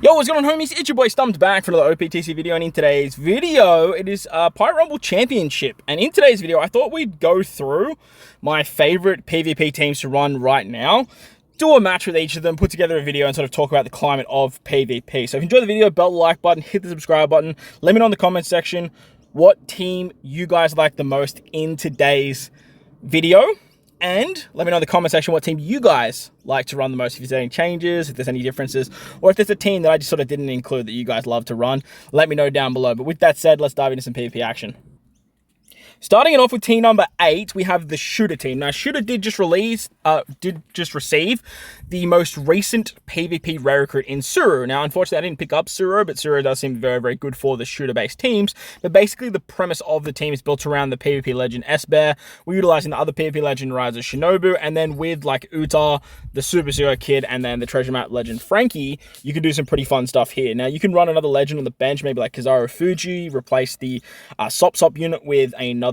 Yo, what's going on, homies? It's your boy Stump back for another OPTC video, and in today's video, it is Pirate Rumble Championship. And in today's video, I thought we'd go through my favorite PvP teams to run right now, do a match with each of them, put together a video, and sort of talk about the climate of PvP. So if you enjoyed the video, bell the like button, hit the subscribe button, let me know in the comment section what team you guys like the most in today's video. And let me know in the comment section what team you guys like to run the most. If there's any changes, if there's any differences, or if there's a team that I just sort of didn't include that you guys love to run, let me know down below. But with that said, let's dive into some PvP action. Starting it off with team number 8, we have the Shooter team. Now, Shooter did just receive the most recent PvP rare recruit in Suru. Now, unfortunately, I didn't pick up Suru, but Suru does seem very, very good for the Shooter-based teams. But basically, the premise of the team is built around the PvP legend S-Bear. We're utilizing the other PvP legend Rise of Shinobu, and then with like Uta, the Super Zero Kid, and then the Treasure Map legend Frankie, you can do some pretty fun stuff here. Now, you can run another legend on the bench, maybe like Kizaru Fuji, replace the Sop unit with another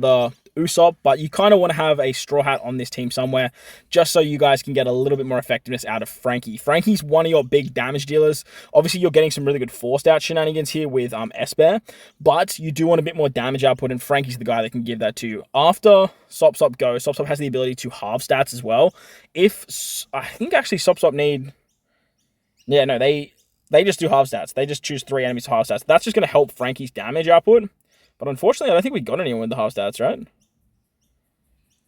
Usopp, but you kind of want to have a Straw Hat on this team somewhere, just so you guys can get a little bit more effectiveness out of Frankie. Frankie's one of your big damage dealers. Obviously, you're getting some really good forced out shenanigans here with S-Bear, but you do want a bit more damage output, and Frankie's the guy that can give that to you. After Sop goes, Sop has the ability to halve stats as well. I think actually Sop need... Yeah, no, they just do halve stats. They just choose 3 enemies to halve stats. That's just going to help Frankie's damage output. But unfortunately, I don't think we got anyone with the half stats, right?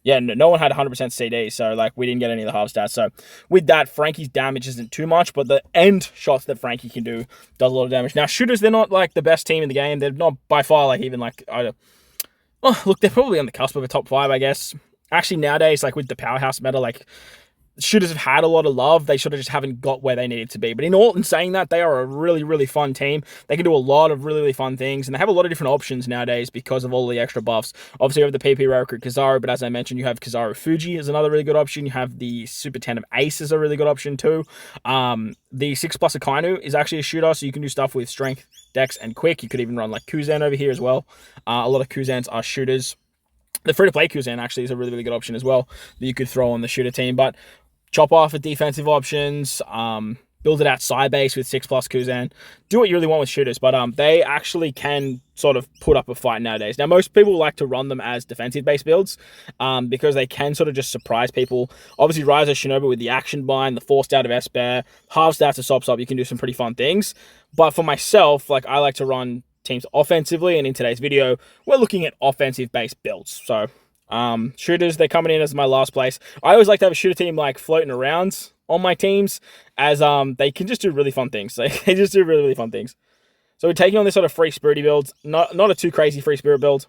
Yeah, no one had 100% CD, so like we didn't get any of the half stats. So with that, Frankie's damage isn't too much, but the end shots that Frankie can do does a lot of damage. Now, Shooters, they're not like the best team in the game. They're not by far like even like, look, they're probably on the cusp of a top 5, I guess. Actually, nowadays, like with the powerhouse meta, like Shooters have had a lot of love. They sort of just haven't got where they needed to be. But in saying that, they are a really, really fun team. They can do a lot of really, really fun things. And they have a lot of different options nowadays because of all the extra buffs. Obviously, you have the PP rare recruit Kizaru. But as I mentioned, you have Kizaru Fuji is another really good option. You have the Super 10 of Ace is a really good option too. The 6+ Akainu is actually a shooter. So you can do stuff with Strength, Dex, and Quick. You could even run like Kuzan over here as well. A lot of Kuzans are shooters. The free-to-play Kuzan actually is a really, really good option as well that you could throw on the shooter team. But chop off for defensive options, build it out side base with 6+ Kuzan. Do what you really want with shooters, but they actually can sort of put up a fight nowadays. Now, most people like to run them as defensive-based builds because they can sort of just surprise people. Obviously, Rise of Shinobu with the action bind, the forced out of S-Bear, half stats of Sop, you can do some pretty fun things. But for myself, like I like to run teams offensively, and in today's video, we're looking at offensive-based builds. So shooters, they're coming in as my last place. I always like to have a shooter team like floating around on my teams as they can just do really fun things. They just do really, really fun things. So we're taking on this sort of free spirity build. Not a too crazy free spirit build,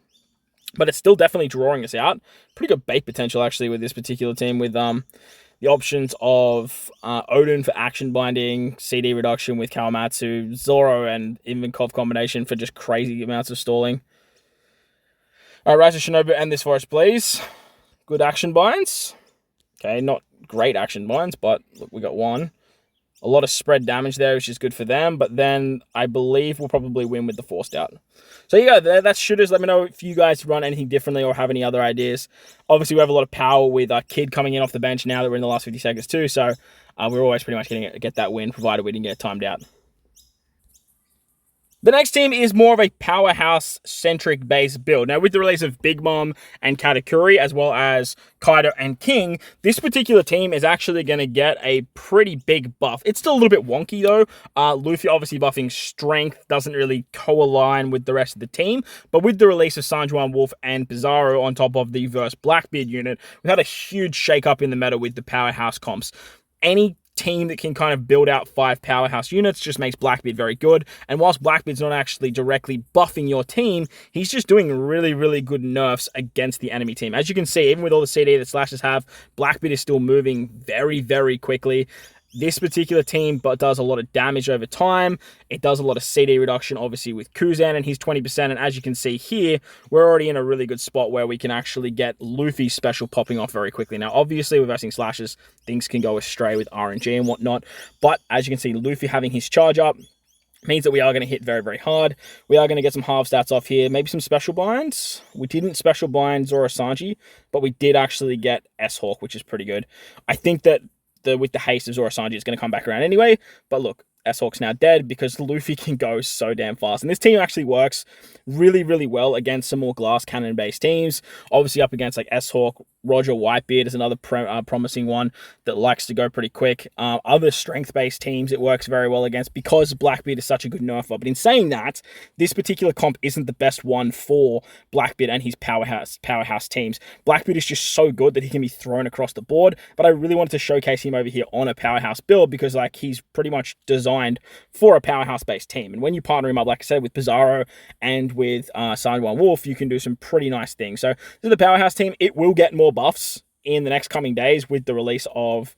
but it's still definitely drawing us out. Pretty good bait potential actually with this particular team with the options of Odin for action binding, CD reduction with Kawamatsu, Zoro and Ivankov combination for just crazy amounts of stalling. All right, Rise of Shinobu, end this for us, please. Good action binds. Okay, not great action binds, but look, we got one. A lot of spread damage there, which is good for them, but then I believe we'll probably win with the forced out. So yeah, that's shooters. Let me know if you guys run anything differently or have any other ideas. Obviously, we have a lot of power with our Kid coming in off the bench now that we're in the last 50 seconds too, so we're always pretty much going to get that win, provided we didn't get timed out. The next team is more of a powerhouse-centric base build. Now, with the release of Big Mom and Katakuri, as well as Kaido and King, this particular team is actually going to get a pretty big buff. It's still a little bit wonky, though. Luffy obviously buffing Strength doesn't really co-align with the rest of the team. But with the release of Sanjuan Wolf and Pizarro on top of the Verse Blackbeard unit, we've had a huge shake-up in the meta with the powerhouse comps. Any team that can kind of build out 5 powerhouse units just makes Blackbeard very good. And whilst Blackbeard's not actually directly buffing your team, he's just doing really, really good nerfs against the enemy team. As you can see, even with all the CD that Slashers have, Blackbeard is still moving very, very quickly. This particular team does a lot of damage over time. It does a lot of CD reduction, obviously, with Kuzan and his 20%. And as you can see here, we're already in a really good spot where we can actually get Luffy's special popping off very quickly. Now, obviously, with versing Slashers, things can go astray with RNG and whatnot. But as you can see, Luffy having his charge up means that we are going to hit very, very hard. We are going to get some half stats off here. Maybe some special binds. We didn't special bind Zoro Sanji, but we did actually get S-Hawk, which is pretty good. I think that with the haste of Zoro Sanji, it's going to come back around anyway. But look, S-Hawk's now dead because Luffy can go so damn fast. And this team actually works really, really well against some more glass cannon-based teams. Obviously up against like S-Hawk, Roger Whitebeard is another promising one that likes to go pretty quick. Other strength-based teams it works very well against because Blackbeard is such a good nerfer. But in saying that, this particular comp isn't the best one for Blackbeard and his powerhouse teams. Blackbeard is just so good that he can be thrown across the board, but I really wanted to showcase him over here on a powerhouse build because like he's pretty much designed for a powerhouse-based team. And when you partner him up, like I said, with Pizarro and with Sanjuan Wolf, you can do some pretty nice things. So this is the powerhouse team. It will get more buffs in the next coming days with the release of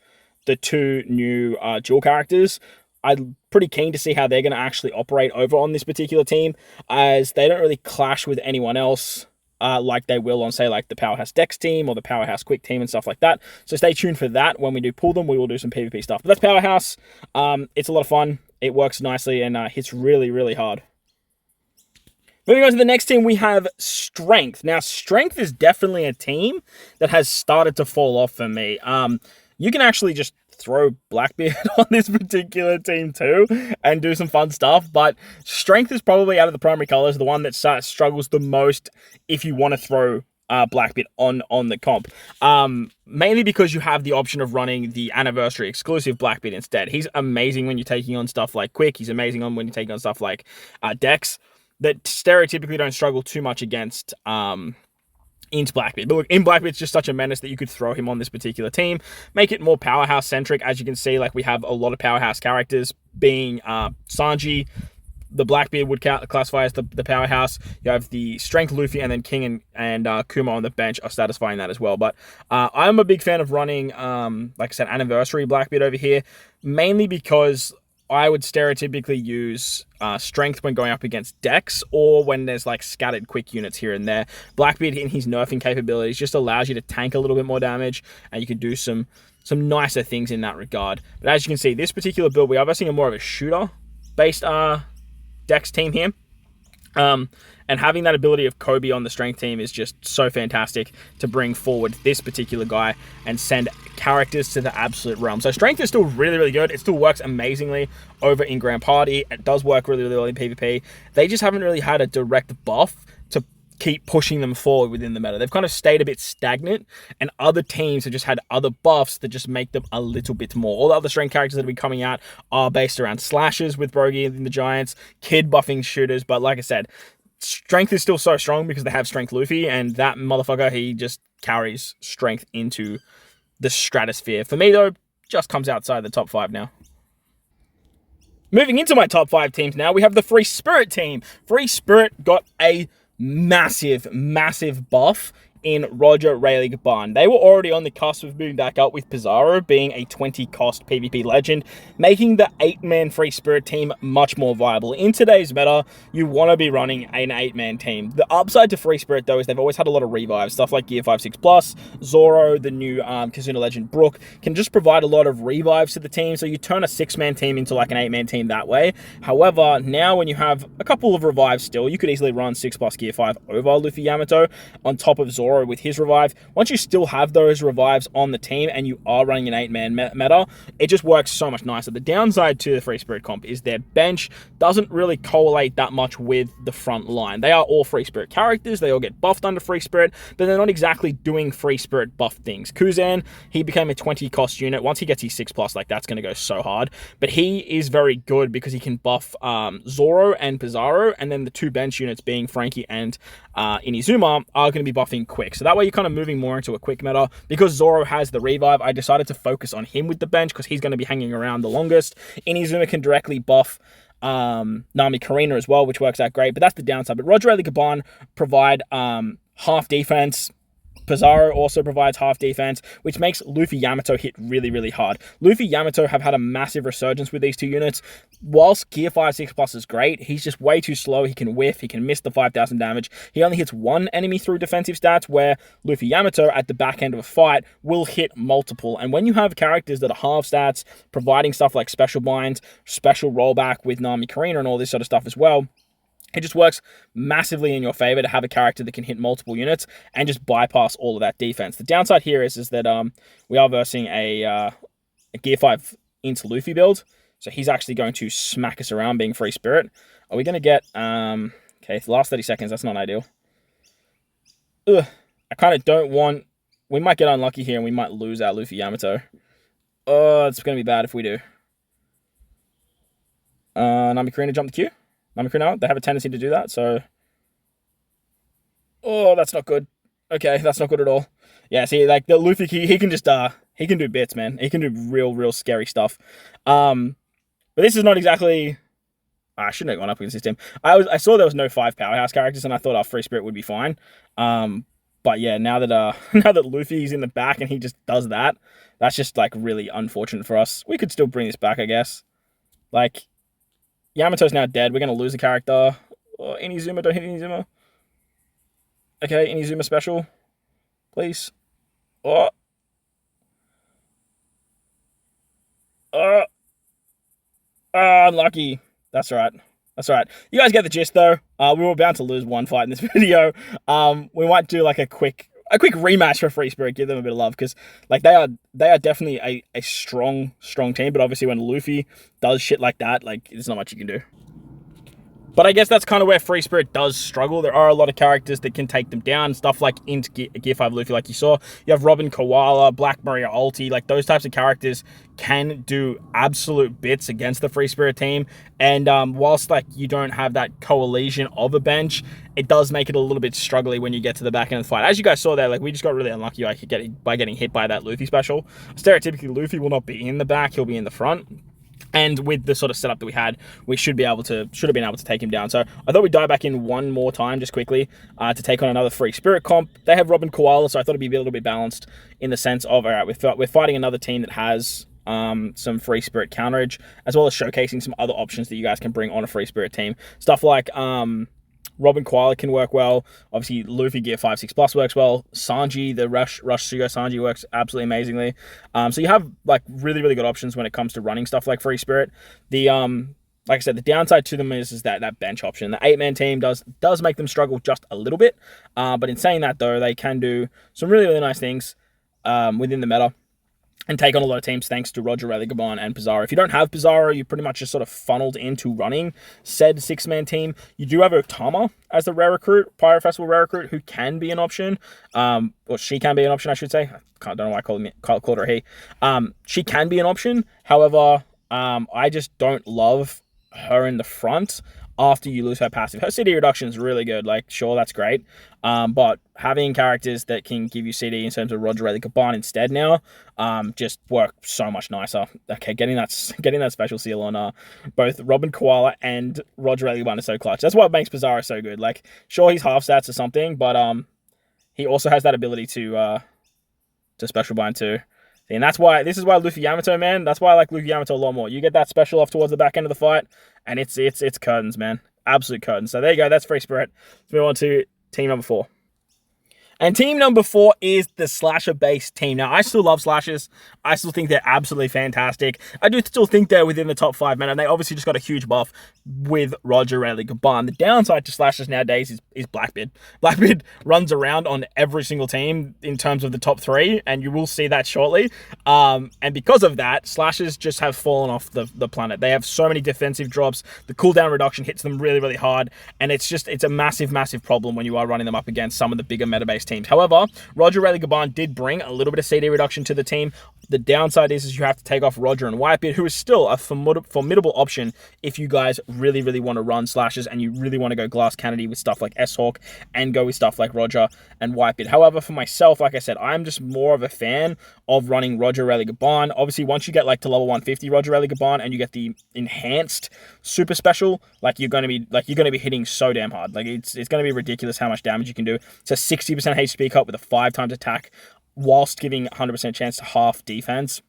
the 2 new dual characters. I'm pretty keen to see how they're going to actually operate over on this particular team, as they don't really clash with anyone else like they will on, say, like the Powerhouse Dex team or the Powerhouse Quick team and stuff like that. So stay tuned for that. When we do pull them, we will do some PvP stuff. But that's Powerhouse. It's a lot of fun. It works nicely and hits really, really hard. Moving on to the next team, we have Strength. Now, Strength is definitely a team that has started to fall off for me. You can actually just throw Blackbeard on this particular team too and do some fun stuff, but Strength is probably out of the primary colors the one that struggles the most if you want to throw Blackbeard on the comp. Mainly because you have the option of running the anniversary exclusive Blackbeard instead. He's amazing when you're taking on stuff like Quick. He's amazing when you're taking on stuff like Dex that stereotypically don't struggle too much against into Blackbeard. But look, in Blackbeard, it's just such a menace that you could throw him on this particular team. Make it more powerhouse-centric. As you can see, like we have a lot of powerhouse characters being Sanji. The Blackbeard would classify as the powerhouse. You have the Strength Luffy, and then King and Kuma on the bench are satisfying that as well. But I'm a big fan of running, like I said, Anniversary Blackbeard over here, mainly because I would stereotypically use Strength when going up against Dex or when there's like scattered quick units here and there. Blackbeard in his nerfing capabilities just allows you to tank a little bit more damage, and you can do some nicer things in that regard. But as you can see, this particular build, we are versing more of a shooter-based Dex team here. And having that ability of Kobe on the Strength team is just so fantastic to bring forward this particular guy and send characters to the absolute realm. So Strength is still really, really good. It still works amazingly over in Grand Party. It does work really, really well in PvP. They just haven't really had a direct buff to keep pushing them forward within the meta. They've kind of stayed a bit stagnant, and other teams have just had other buffs that just make them a little bit more. All the other Strength characters that have been coming out are based around slashes with Brogy and the Giants, Kid buffing shooters, but like I said, Strength is still so strong because they have Strength Luffy, and that motherfucker, he just carries Strength into the stratosphere. For me, though, just comes outside the top 5 now. Moving into my top 5 teams now, we have the Free Spirit team. Free Spirit got a massive, massive buff in Roger Rayleigh Gaban. They were already on the cusp of moving back up with Pizarro being a 20 cost PvP legend, making the 8-man Free Spirit team much more viable. In today's meta, you want to be running an 8-man team. The upside to Free Spirit, though, is they've always had a lot of revives. Stuff like Gear 5, 6+, Zoro, the new Kazuna legend Brook, can just provide a lot of revives to the team, so you turn a 6-man team into like an 8-man team that way. However, now when you have a couple of revives still, you could easily run 6+ Gear 5 over Luffy Yamato on top of Zoro with his revive. Once you still have those revives on the team and you are running an 8-man meta, it just works so much nicer. The downside to the Free Spirit comp is their bench doesn't really correlate that much with the front line. They are all Free Spirit characters, they all get buffed under Free Spirit, but they're not exactly doing Free Spirit buff things. Kuzan, he became a 20 cost unit. Once he gets his 6+, like that's going to go so hard, but he is very good because he can buff Zoro and Pizarro, and then the 2 bench units being Frankie and Inizuma are going to be buffing Quick. So that way you're kind of moving more into a Quick meta. Because Zoro has the revive, I decided to focus on him with the bench because he's going to be hanging around the longest. Inizuma can directly buff Nami Karina as well, which works out great, but that's the downside. But Roger Rayleigh Gaban provide half defense. Pizarro also provides half defense, which makes Luffy Yamato hit really, really hard. Luffy Yamato have had a massive resurgence with these 2 units. Whilst Gear 5, 6+ is great, he's just way too slow. He can whiff, he can miss the 5,000 damage. He only hits 1 enemy through defensive stats, where Luffy Yamato at the back end of a fight will hit multiple. And when you have characters that are half stats, providing stuff like special binds, special rollback with Nami Karina and all this sort of stuff as well, it just works massively in your favor to have a character that can hit multiple units and just bypass all of that defense. The downside here is that we are versing a Gear 5 into Luffy build. So he's actually going to smack us around being free spirit. Are we going to get... okay, the last 30 seconds, that's not ideal. Ugh, I kind of don't want... We might get unlucky here and we might lose our Luffy Yamato. Oh, it's going to be bad if we do. Namikarina jump the queue. Namikarina, they have a tendency to do that, so... Oh, that's not good. Okay, that's not good at all. Yeah, see, like, the Luffy, he can just, he can do bits, man. He can do real scary stuff. But this is not exactly... I shouldn't have gone up against this team. I saw there was no 5 powerhouse characters, and I thought our free spirit would be fine. But yeah, now that now that Luffy's in the back and he just does that, that's just like really unfortunate for us. We could still bring this back, I guess. Like, Yamato's now dead. We're gonna lose a character. Oh, Inizuma, don't hit Inizuma. Okay, Inizuma special, please. Oh. Unlucky. That's right. That's right. You guys get the gist, though. We were bound to lose one fight in this video. We might do like a quick rematch for Free Spirit. Give them a bit of love because, like, they are definitely a strong team. But obviously, when Luffy does shit like that, like, there's not much you can do. But I guess that's kind of where Free Spirit does struggle. There are a lot of characters that can take them down. Stuff like Int Gear 5 Luffy, like you saw. You have Robin Koala, Black Maria Ulti. Like, those types of characters can do absolute bits against the Free Spirit team. And whilst, like, you don't have that coalition of a bench, it does make it a little bit struggly when you get to the back end of the fight. As you guys saw there, like, we just got really unlucky by getting hit by that Luffy special. Stereotypically, Luffy will not be in the back. He'll be in the front. And with the sort of setup that we had, we should have been able to take him down. So I thought we'd dive back in one more time, just quickly, to take on another Free Spirit comp. They have Robin Koala, so I thought it'd be a little bit balanced in the sense of, all right, we're fighting another team that has some Free Spirit counterage, as well as showcasing some other options that you guys can bring on a Free Spirit team. Stuff like Robin Koala can work well. Obviously, Luffy Gear 5, 6+ works well. Sanji, the Rush Sugo Sanji works absolutely amazingly. So you have, like, really good options when it comes to running stuff like Free Spirit. The like I said, the downside to them is that bench option. The 8-man team does make them struggle just a little bit. But in saying that, though, they can do some really nice things within the meta and take on a lot of teams thanks to Roger, Rayleigh, Gabon, and Pizarro. If you don't have Pizarro, you're pretty much just sort of funneled into running said 6-man team. You do have Otama as the rare recruit, Pyro Festival rare recruit, who can be an option. Or she can be an option, I should say. I don't know why I called her he. She can be an option. However, I just don't love her in the front after you lose her passive. Her CD reduction is really good. Like, sure, that's great. But having characters that can give you CD in terms of Roger Rayleigh Gabon instead now, just work so much nicer. Okay, getting that special seal on both Robin Koala and Roger Rayleigh Gabon is so clutch. That's what makes Pizarro so good. Like, sure, he's half stats or something, but he also has that ability to special bind too. And this is why Luffy Yamato, man. That's why I like Luffy Yamato a lot more. You get that special off towards the back end of the fight, and it's curtains, man. Absolute curtains. So there you go. That's Free Spirit. Let's move on to team number 4. And team number 4 is the slasher-based team. Now, I still love slashers. I still think they're absolutely fantastic. I do still think they're within the top 5 men, and they obviously just got a huge buff with Roger Rayleigh Gabon. The downside to slashers nowadays is Blackbeard. Blackbeard runs around on every single team in terms of the top 3, and you will see that shortly. And because of that, slashers just have fallen off the planet. They have so many defensive drops. The cooldown reduction hits them really hard, and it's a massive problem when you are running them up against some of the bigger meta-based teams. However, Roger Rayleigh Gabon did bring a little bit of CD reduction to the team. The downside is you have to take off Roger and Whitebeard, who is still a formidable option if you guys really want to run slashes and you really want to go Glass Kennedy with stuff like S-Hawk and go with stuff like Roger and Whitebeard. However, for myself, like I said, I'm just more of a fan of running Roger Rayleigh Gabon. Obviously, once you get like to level 150 Roger Rayleigh Gabon and you get the enhanced super special, like you're going to be hitting so damn hard. Like it's going to be ridiculous how much damage you can do. It's a 60% HP cut with a 5x attack, whilst giving 100% chance to half defense.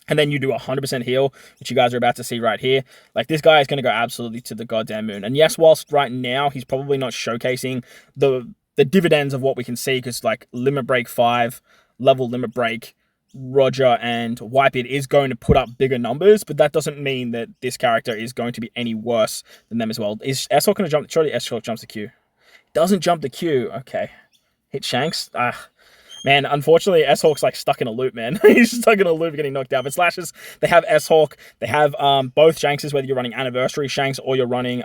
And then you do 100% heal, which you guys are about to see right here. Like, this guy is going to go absolutely to the goddamn moon. And yes, whilst right now he's probably not showcasing the dividends of what we can see, because like Limit Break 5, level Limit Break, Roger and Whitebeard is going to put up bigger numbers, but that doesn't mean that this character is going to be any worse than them as well. Is S-Hawk going to jump? Surely S-Hawk jumps the queue. Doesn't jump the queue. Okay. Hit Shanks. Man, unfortunately, S-Hawk's like stuck in a loop, man. He's stuck in a loop getting knocked out. But Slashes, they have S-Hawk. They have both Shankses, whether you're running Anniversary Shanks or you're running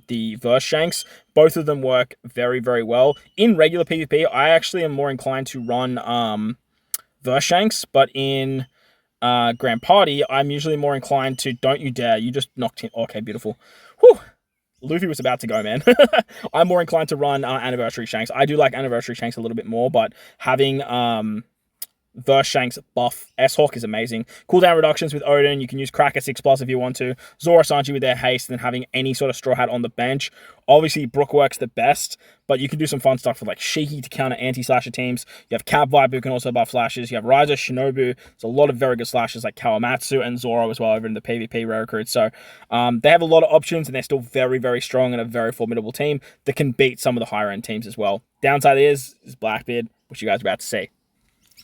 the Verse Shanks. Both of them work very, very well. In regular PvP, I actually am more inclined to run Verse Shanks. But in Grand Party, I'm usually more inclined to Don't You Dare. You just knocked him. Okay, beautiful. Whew. Luffy was about to go, man. I'm more inclined to run Anniversary Shanks. I do like Anniversary Shanks a little bit more, but having Verse Shanks buff S-Hawk is amazing. Cooldown reductions with Odin. You can use Cracker 6+ if you want to. Zoro Sanji with their haste, and then having any sort of Straw Hat on the bench. Obviously, Brook works the best, but you can do some fun stuff with like Shiki to counter anti-slasher teams. You have Cab Vibe who can also buff slashes. You have Ryza, Shinobu. There's a lot of very good slashes like Kawamatsu and Zoro as well over in the PvP rare recruits. So they have a lot of options, and they're still very, very strong and a very formidable team that can beat some of the higher end teams as well. Downside is Blackbeard, which you guys are about to see.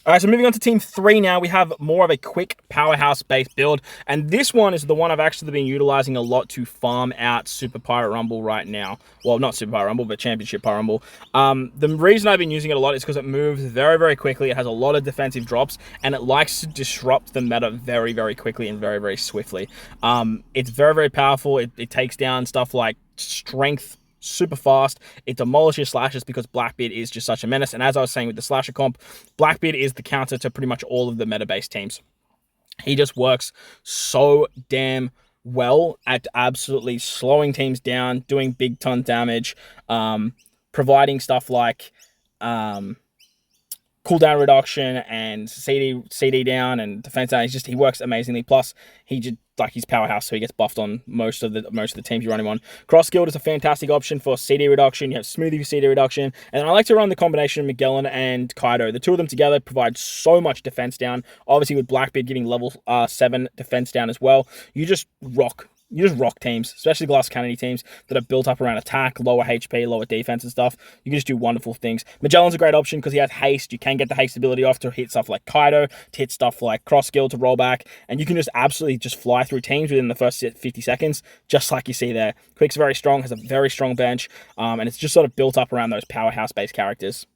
All right, so moving on to Team 3 now, we have more of a quick powerhouse-based build, and this one is the one I've actually been utilizing a lot to farm out Super Pirate Rumble right now. Well, not Super Pirate Rumble, but Championship Pirate Rumble. The reason I've been using it a lot is because it moves very, very quickly. It has a lot of defensive drops, and it likes to disrupt the meta very, very quickly and very, very swiftly. It's very, very powerful. It takes down stuff like Strength super fast. It demolishes slashes because Blackbeard is just such a menace. And as I was saying with the slasher comp, Blackbeard is the counter to pretty much all of the meta-based teams. He just works so damn well at absolutely slowing teams down, doing big ton damage, providing stuff like cooldown reduction and CD down and defense down. He works amazingly. Plus, he's powerhouse, so he gets buffed on most of the teams you run him on. Cross Guild is a fantastic option for CD reduction. You have Smoothie for CD reduction, and I like to run the combination of Magellan and Kaido. The two of them together provide so much defense down. Obviously, with Blackbeard giving level 7 defense down as well, you just rock teams, especially Glass Cannon teams that are built up around attack, lower HP, lower defense and stuff. You can just do wonderful things. Magellan's a great option because he has haste. You can get the haste ability off to hit stuff like Kaido, to hit stuff like Cross Guild to roll back, and you can just absolutely just fly through teams within the first 50 seconds, just like you see there. Quick's very strong, has a very strong bench, and it's just sort of built up around those powerhouse-based characters.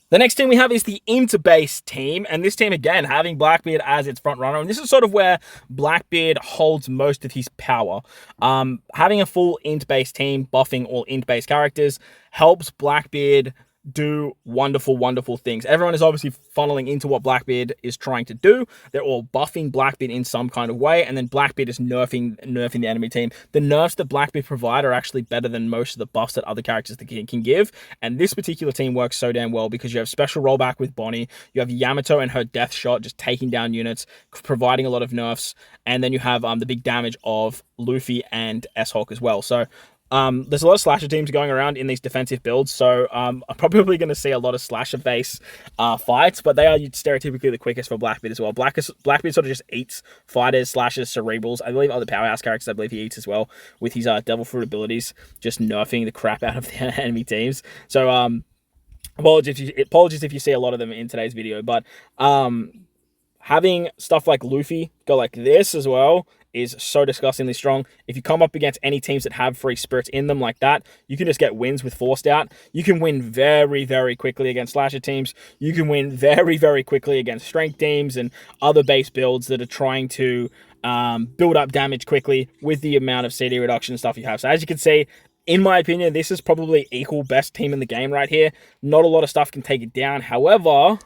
The next team we have is the Int-based team, and this team, again, having Blackbeard as its front runner, and this is sort of where Blackbeard holds most of his power. Having a full Int-based team, buffing all Int-based characters, helps Blackbeard do wonderful, wonderful things. Everyone is obviously funneling into what Blackbeard is trying to do. They're all buffing Blackbeard in some kind of way, and then Blackbeard is nerfing the enemy team. The nerfs that Blackbeard provide are actually better than most of the buffs that other characters can give, and this particular team works so damn well because you have special rollback with Bonnie, you have Yamato and her death shot just taking down units, providing a lot of nerfs, and then you have the big damage of Luffy and S-Hawk as well. So there's a lot of slasher teams going around in these defensive builds, so I'm probably going to see a lot of slasher base fights, but they are stereotypically the quickest for Blackbeard as well. Blackbeard sort of just eats fighters, slashers, cerebrals. I believe other powerhouse characters, I believe he eats as well with his Devil Fruit abilities, just nerfing the crap out of the enemy teams. So apologies if you see a lot of them in today's video, but having stuff like Luffy go like this as well is so disgustingly strong. If you come up against any teams that have free spirits in them like that, you can just get wins with Forced Out. You can win very, very quickly against slasher teams. You can win very, very quickly against strength teams and other base builds that are trying to build up damage quickly with the amount of CD reduction stuff you have. So as you can see, in my opinion, this is probably equal best team in the game right here. Not a lot of stuff can take it down. However,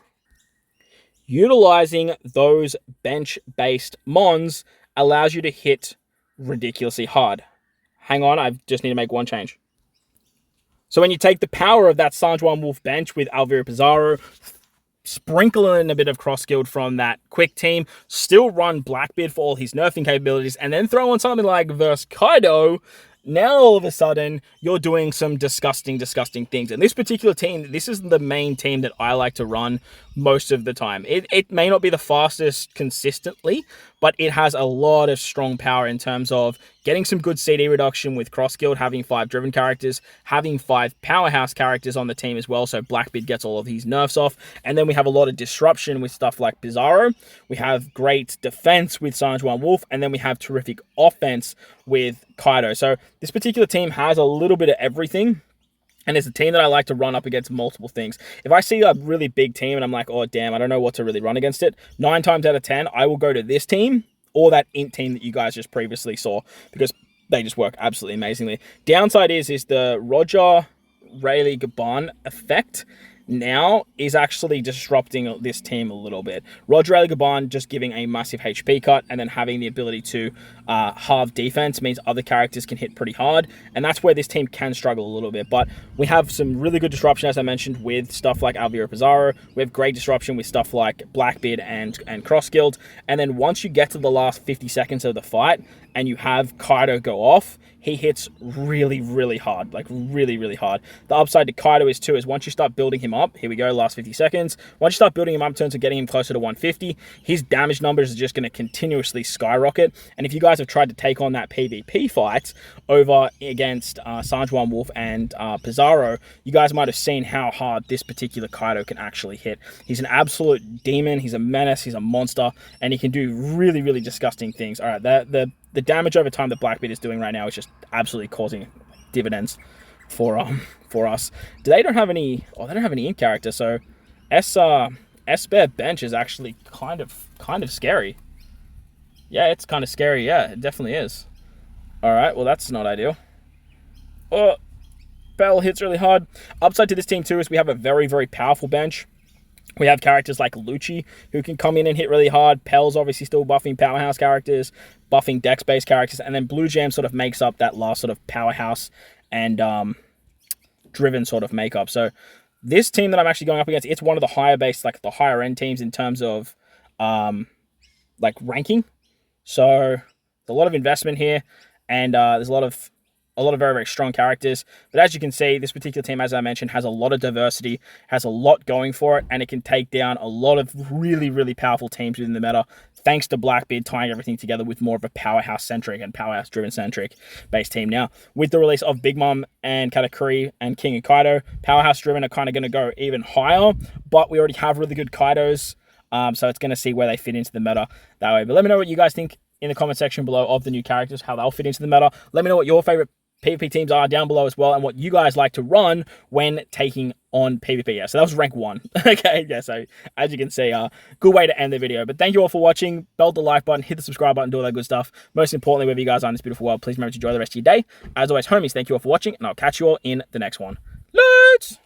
utilizing those bench-based mons allows you to hit ridiculously hard. Hang on, I just need to make one change. So when you take the power of that Sanjuan Wolf bench with Alvira Pizarro, sprinkle in a bit of cross guild from that quick team, still run Blackbeard for all his nerfing capabilities, and then throw on something like Verse Kaido, now all of a sudden you're doing some disgusting things. And this particular team, this is the main team that I like to run most of the time. It may not be the fastest consistently, but it has a lot of strong power in terms of getting some good CD reduction with cross guild, having 5 driven characters, having 5 powerhouse characters on the team as well, so Blackbeard gets all of these nerfs off. And then we have a lot of disruption with stuff like Pizarro. We have great defense with Sanjuan Wolf, and then we have terrific offense with Kaido. So this particular team has a little bit of everything. And it's a team that I like to run up against multiple things. If I see a really big team and I'm like, oh, damn, I don't know what to really run against it, 9 times out of 10, I will go to this team or that int team that you guys just previously saw, because they just work absolutely amazingly. Downside is the Roger Rayleigh Gaban effect now is actually disrupting this team a little bit. Roger Rayleigh Gaban just giving a massive HP cut and then having the ability to halve defense means other characters can hit pretty hard, and that's where this team can struggle a little bit. But we have some really good disruption, as I mentioned, with stuff like Alvira Pizarro. We have great disruption with stuff like Blackbeard and Cross Guild, and then once you get to the last 50 seconds of the fight and you have Kaido go off, he hits really, really hard, like really, really hard. The upside to Kaido is once you start building him up, here we go, last 50 seconds. Once you start building him up in terms of getting him closer to 150, his damage numbers are just going to continuously skyrocket. And if you guys have tried to take on that PvP fight over against Sanjuan Wolf and Pizarro, you guys might have seen how hard this particular Kaido can actually hit. He's an absolute demon, he's a menace, he's a monster, and he can do really, really disgusting things. All right, the damage over time that Blackbeard is doing right now is just absolutely causing dividends for us. They don't have any in character, so S-Bear bench is actually kind of scary. Yeah, it's kind of scary. Yeah, it definitely is. All right, well that's not ideal. Oh, Bell hits really hard. Upside to this team too is we have a very, very powerful bench. We have characters like Lucci, who can come in and hit really hard. Pell's obviously still buffing powerhouse characters, buffing dex-based characters, and then Blue Jam sort of makes up that last sort of powerhouse and driven sort of makeup. So this team that I'm actually going up against, it's one of the higher base, like the higher end teams in terms of like ranking. So there's a lot of investment here, and there's a lot of very, very strong characters. But as you can see, this particular team, as I mentioned, has a lot of diversity, has a lot going for it, and it can take down a lot of really, really powerful teams within the meta, thanks to Blackbeard tying everything together with more of a powerhouse-centric and powerhouse-driven-centric base team. Now, with the release of Big Mom and Katakuri and King and Kaido, powerhouse-driven are kind of going to go even higher, but we already have really good Kaidos, so it's going to see where they fit into the meta that way. But let me know what you guys think in the comment section below of the new characters, how they'll fit into the meta. Let me know what your favorite PvP teams are down below as well, and what you guys like to run when taking on PvP. Yeah, so that was rank 1. Okay, yeah, so as you can see, good way to end the video. But thank you all for watching. Belt the like button, hit the subscribe button, do all that good stuff. Most importantly, wherever you guys are in this beautiful world, please remember to enjoy the rest of your day. As always, homies, thank you all for watching, and I'll catch you all in the next one. Let's